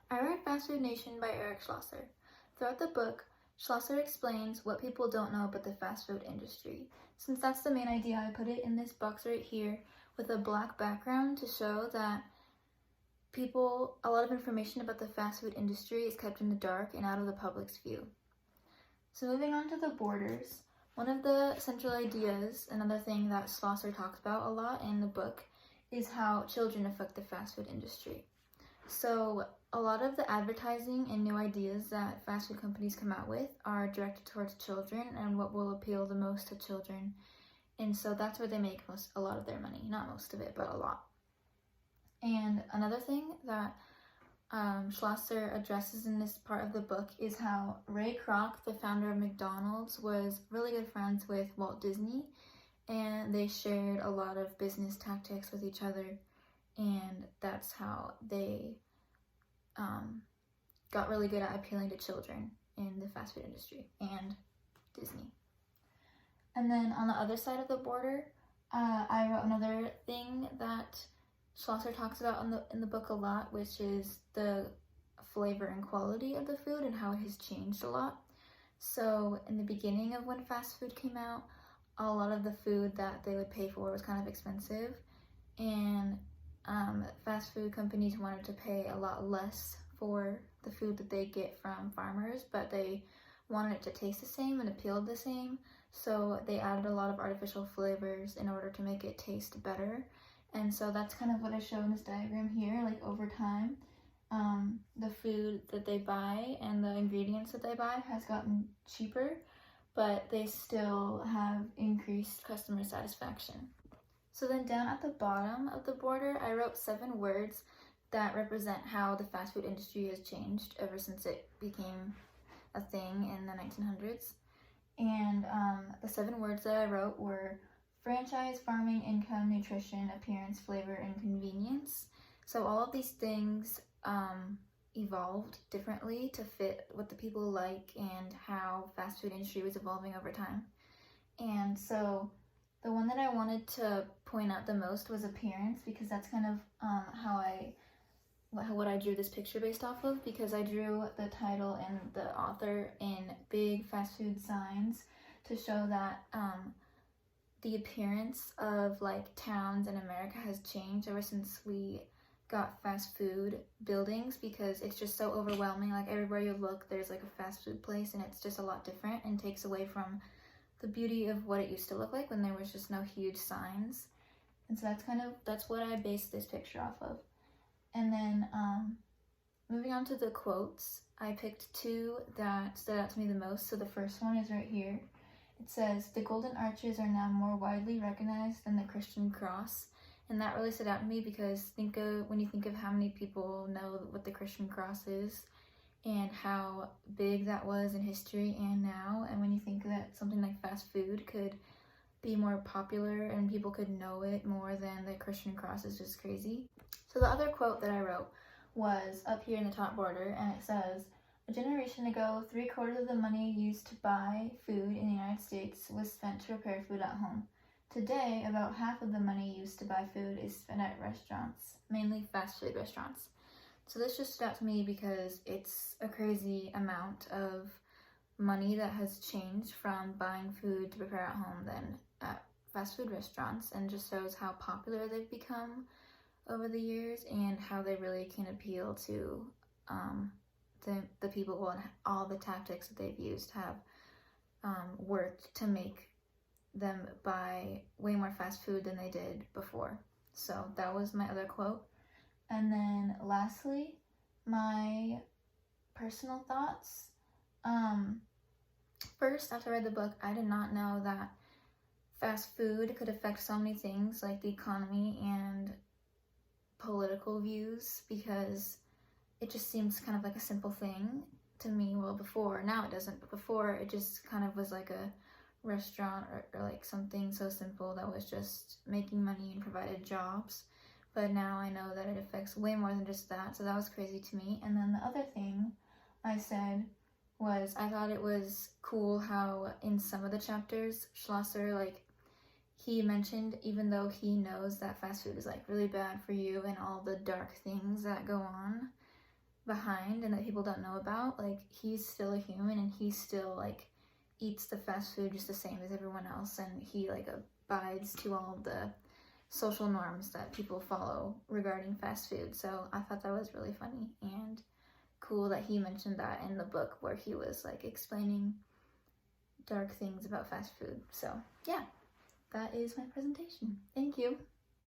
I read Fast Food Nation by Eric Schlosser. Throughout the book, Schlosser explains what people don't know about the fast food industry. Since that's the main idea, I put it in this box right here with a black background to show that a lot of information about the fast food industry is kept in the dark and out of the public's view. So moving on to the borders, one of the central ideas, another thing that Schlosser talks about a lot in the book, is how children affect the fast food industry. So a lot of the advertising and new ideas that fast food companies come out with are directed towards children and what will appeal the most to children. And so that's where they make a lot of their money. Not most of it, but a lot. And another thing that Schlosser addresses in this part of the book is how Ray Kroc, the founder of McDonald's, was really good friends with Walt Disney, and they shared a lot of business tactics with each other, and that's how they got really good at appealing to children in the fast food industry and Disney. And then on the other side of the border, I wrote another thing that Schlosser talks about in the book a lot, which is the flavor and quality of the food and how it has changed a lot. So in the beginning of when fast food came out, a lot of the food that they would pay for was kind of expensive, and fast food companies wanted to pay a lot less for the food that they get from farmers, but they wanted it to taste the same and appeal the same, so they added a lot of artificial flavors in order to make it taste better. And so that's kind of what I show in this diagram here. Like over time, the food that they buy and the ingredients that they buy has gotten cheaper, but they still have increased customer satisfaction. So then down at the bottom of the border, I wrote 7 words that represent how the fast food industry has changed ever since it became a thing in the 1900s. And the 7 words that I wrote were franchise, farming, income, nutrition, appearance, flavor, and convenience. So all of these things evolved differently to fit what the people like and how fast food industry was evolving over time. And so the one that I wanted to point out the most was appearance, because that's kind of what I drew this picture based off of, because I drew the title and the author in big fast food signs to show that the appearance of like towns in America has changed ever since we got fast food buildings, because it's just so overwhelming. Like everywhere you look, there's like a fast food place, and it's just a lot different and takes away from the beauty of what it used to look like when there was just no huge signs. And so that's what I based this picture off of. And then moving on to the quotes, I picked 2 that stood out to me the most. So the first one is right here. It says, "The Golden Arches are now more widely recognized than the Christian cross." And that really stood out to me, because when you think of how many people know what the Christian cross is and how big that was in history and now, and when you think that something like fast food could be more popular and people could know it more than the Christian cross, is just crazy. So the other quote that I wrote was up here in the top border, and it says, "A generation ago, 3/4 of the money used to buy food in the United States was spent to prepare food at home. Today, about half of the money used to buy food is spent at restaurants, mainly fast food restaurants." So this just stood out to me because it's a crazy amount of money that has changed from buying food to prepare at home than at fast food restaurants, and just shows how popular they've become over the years and how they really can appeal to the people, and all the tactics that they've used have worked to make them buy way more fast food than they did before. So that was my other quote. And then lastly, my personal thoughts. First, after I read the book, I did not know that fast food could affect so many things like the economy and political views, because it just seems kind of like a simple thing to me. Well, before, now it doesn't, but before it just kind of was like a restaurant or like something so simple that was just making money and provided jobs. But now I know that it affects way more than just that, so that was crazy to me. And then the other thing I said was I thought it was cool how in some of the chapters Schlosser, like, he mentioned, even though he knows that fast food is like really bad for you and all the dark things that go on, behind and that people don't know about. Like, he's still a human and he still like eats the fast food just the same as everyone else, and he like abides to all the social norms that people follow regarding fast food. So I thought that was really funny and cool that he mentioned that in the book where he was like explaining dark things about fast food. So yeah, that is my presentation. Thank you.